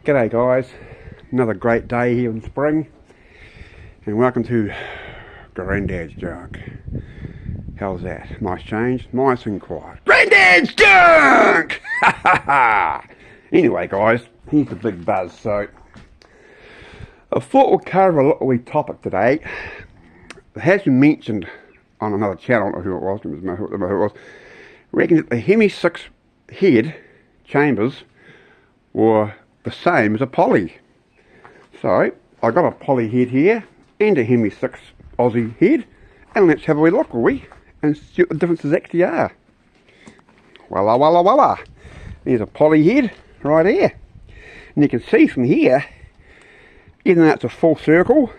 G'day guys, another great day here in spring and welcome to Granddad's Junk. How's that? Nice change, nice and quiet. Granddad's Junk! Anyway guys, here's the big buzz. So I thought we'll cover a little wee topic today. It has been mentioned on another channel, I don't know who it was, reckon that the Hemi 6 head chambers were the same as a poly. So I got a poly head here and a Hemi 6 Aussie head, and let's have a wee look, will we, and see what the differences actually are. Voila, voila, voila. There's a poly head right here, and you can see from here, even though it's a full circle,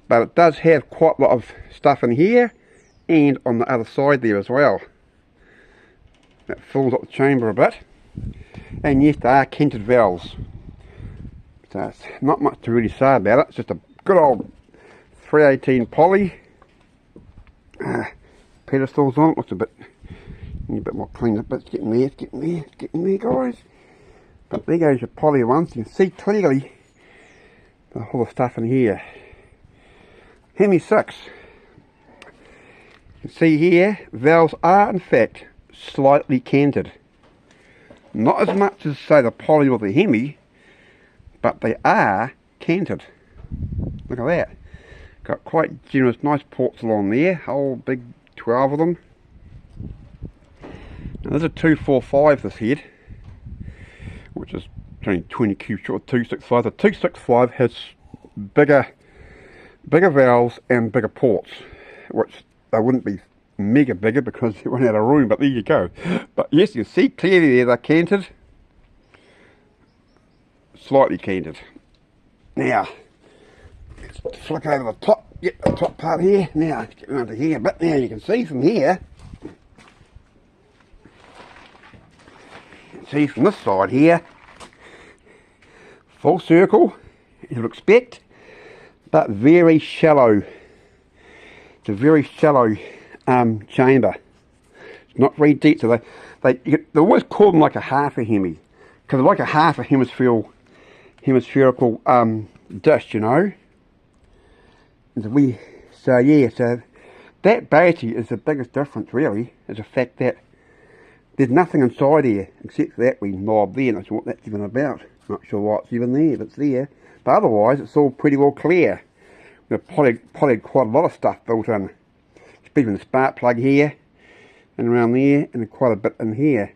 but it does have quite a lot of stuff in here and on the other side there as well. That fills up the chamber a bit. And yes, they are kented valves, so it's not much to really say about it. It's just a good old 318 poly. Pedestals on it, looks a bit more cleaned up, but it's getting there, it's getting there guys. But there goes your poly ones. You can see clearly the whole stuff in here. Hemi 6. You can see here, valves are in fact slightly kented. Not as much as say the poly or the Hemi, but they are kented. Look at that. Got quite generous, nice ports along there. Whole big 12 of them. Now there's a 245 this head, which is only 20 cube short of 265. The 265 has bigger valves and bigger ports, which they wouldn't be mega bigger because they run out of room, but there you go. But yes, you see clearly there they're kented, slightly kented. Now let's flick over the top, get the top part here. Now let's get around to here, but now you can see from here, you can see from this side here, full circle as you'd expect, but very shallow. It's a very shallow chamber. It's not very deep, so they always call them like a half a Hemi, because like a half a hemispherical dish, you know. And so yeah, so that basically is the biggest difference really, is the fact that there's nothing inside here except for that wee knob there. Not sure what that's even about. Not sure what's even there, but it's there. But otherwise it's all pretty well clear. We've polyed quite a lot of stuff built in. Even the spark plug here and around there, and quite a bit in here.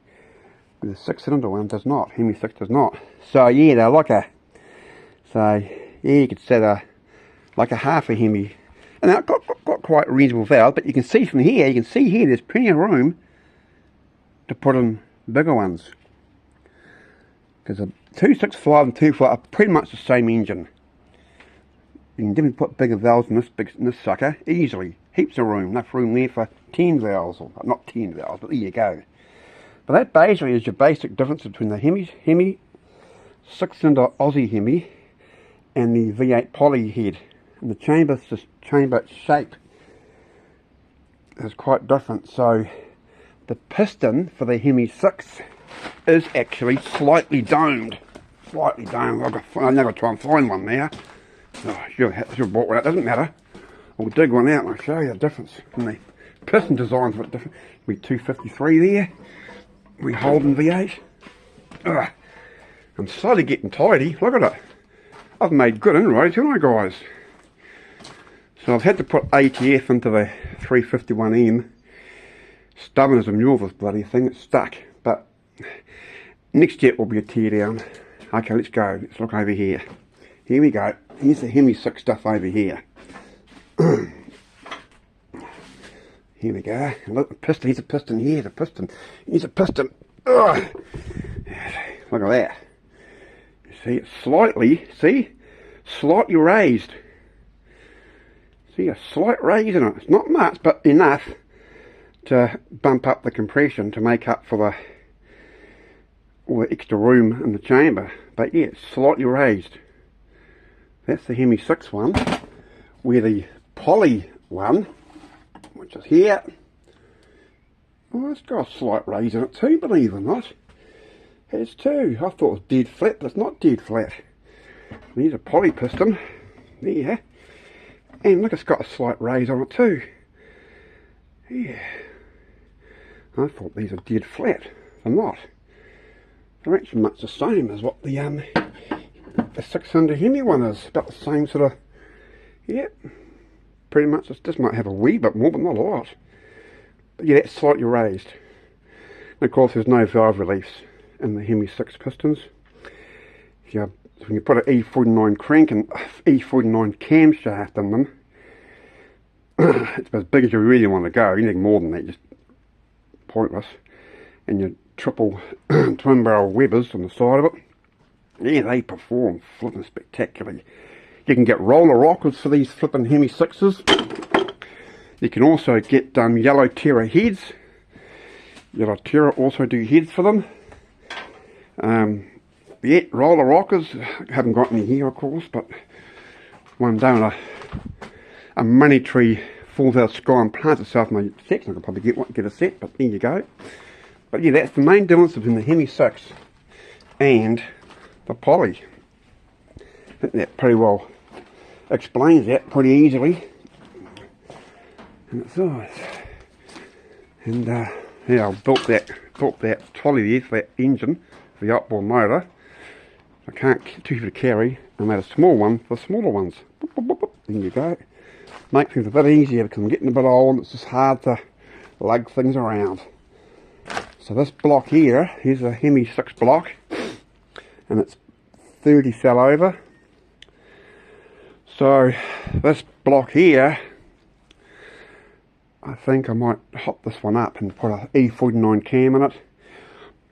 The 6-cylinder one does not. Hemi 6 does not. So yeah, they're like a, so yeah, you could say they're like a half a Hemi, and they've got quite reasonable valves. But you can see from here, there's plenty of room to put in bigger ones, because the 265 and 245 are pretty much the same engine. You can definitely put bigger valves in this sucker easily. Heaps of room, enough room there for 10 valves, or not 10 valves, but there you go. But that basically is your basic difference between the Hemi 6-cylinder Aussie Hemi and the V8 poly head. And the chamber shape is quite different. So the piston for the Hemi 6 is actually slightly domed. Slightly domed. I'm going to try and find one now. Oh, should have bought one out, doesn't matter. We'll dig one out and I'll show you the difference. And the piston design's a bit different. We 253 there. We Holden V8. Ugh. I'm slowly getting tidy. Look at it. I've made good inroads, haven't I, guys? So I've had to put ATF into the 351M. Stubborn as a mule, this bloody thing. It's stuck. But next step will be a tear down. Okay, let's go. Let's look over here. Here we go. Here's the Hemi 6 stuff over here. Here we go. Look, the piston. Here's a piston here. The piston. Here's a piston. Ugh. Look at that. You see, it's slightly raised. See, a slight raise in it. It's not much, but enough to bump up the compression to make up for all the extra room in the chamber. But yeah, it's slightly raised. That's the Hemi 6 one, where the poly one, which is here, well, it's got a slight raise in it too, believe it or not. has too. I thought it was dead flat, but it's not dead flat. There's a poly piston there, and look, it's got a slight raise on it too. Yeah, I thought these are dead flat. They're not. They're actually much the same as what the 600 Hemi one is. About the same sort of, yeah, pretty much. It just might have a wee bit more, but not a lot. But yeah, that's slightly raised. And of course, there's no valve reliefs in the Hemi 6 pistons. So when you put an E49 crank and E49 camshaft in them, it's as big as you really want to go. Anything more than that, just pointless. And your triple twin barrel Webbers on the side of it, yeah, they perform flipping spectacularly. You can get roller rockers for these flipping Hemi 6s. You can also get Yellow Terra heads. Yellow Terra also do heads for them. Yeah, roller rockers, I haven't got any here of course, but one down a money tree falls out of the sky and plants itself in my section. I could probably get a set, but there you go. But yeah, that's the main difference between the Hemi 6 and the poly. I think that pretty well explains that pretty easily. And it's nice. And yeah, I built that trolley there for that engine, for the outboard motor. I can't too heavy to carry. I made a small one for smaller ones. Boop, boop, boop, boop. There you go. Makes things a bit easier because I'm getting a bit old and it's just hard to lug things around. So this block here, here's a Hemi 6 block, and it's 30 cell over. So this block here, I think I might hop this one up and put a E49 cam in it.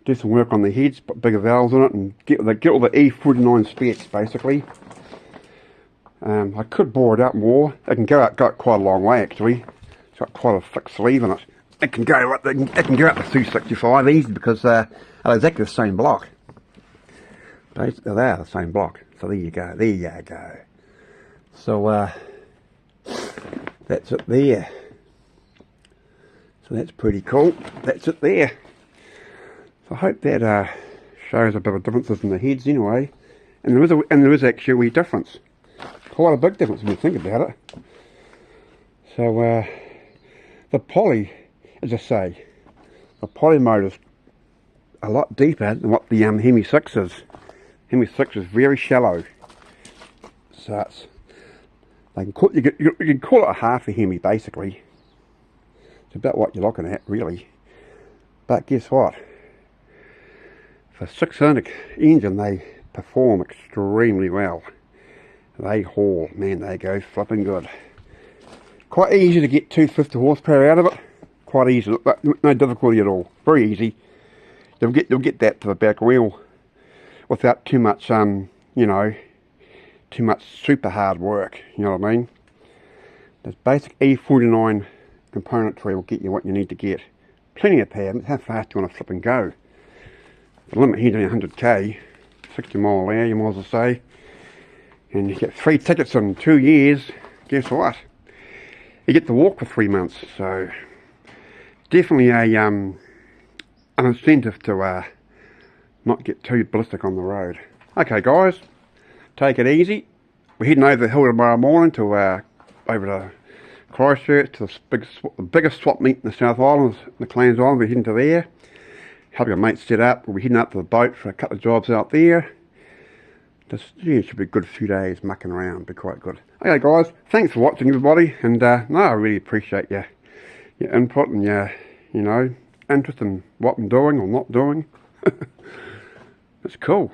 Do some work on the heads, put bigger valves in it, and get all the E49 specs basically. I could bore it out more. It can go quite a long way actually. It's got quite a thick sleeve in it. It can go up. It can go up to 265 easy because they're exactly the same block. Basically, they are the same block. So there you go. There you go. So that's it there. So that's pretty cool. That's it there. I hope that shows a bit of differences in the heads anyway, and there is actually a wee difference, quite a big difference when you think about it. So the poly, as I say, the poly motor's a lot deeper than what the Hemi 6 is. Hemi 6 is very shallow, so it's, you can call it a half a Hemi basically. It's about what you're looking at really, but guess what? For 600 engine, they perform extremely well. They haul, man, they go flipping good. Quite easy to get 250 horsepower out of it. Quite easy, no difficulty at all. Very easy. You'll get that to the back wheel without too much, you know, too much super hard work. You know what I mean? This basic E49 componentry will get you what you need to get. Plenty of power. How fast do you want to flip and go? The limit here is 100k, 60 mile an hour, you might as well say. And you get 3 tickets in 2 years. Guess what? You get to walk for 3 months. So definitely an incentive to not get too ballistic on the road. Okay, guys, take it easy. We're heading over the hill tomorrow morning to over to Christchurch to the biggest swap meet in the South Island, the Clans Island. We're heading to there. Helping a mate set up. We'll be heading up to the boat for a couple of jobs out there. Just, yeah, it should be a good few days mucking around, be quite good. Okay guys, thanks for watching everybody, and no, I really appreciate your input and your, you know, interest in what I'm doing or not doing. It's cool.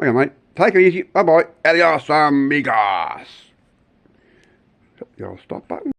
Okay mate, take it easy, bye bye, adios amigos. Hit the old stop button.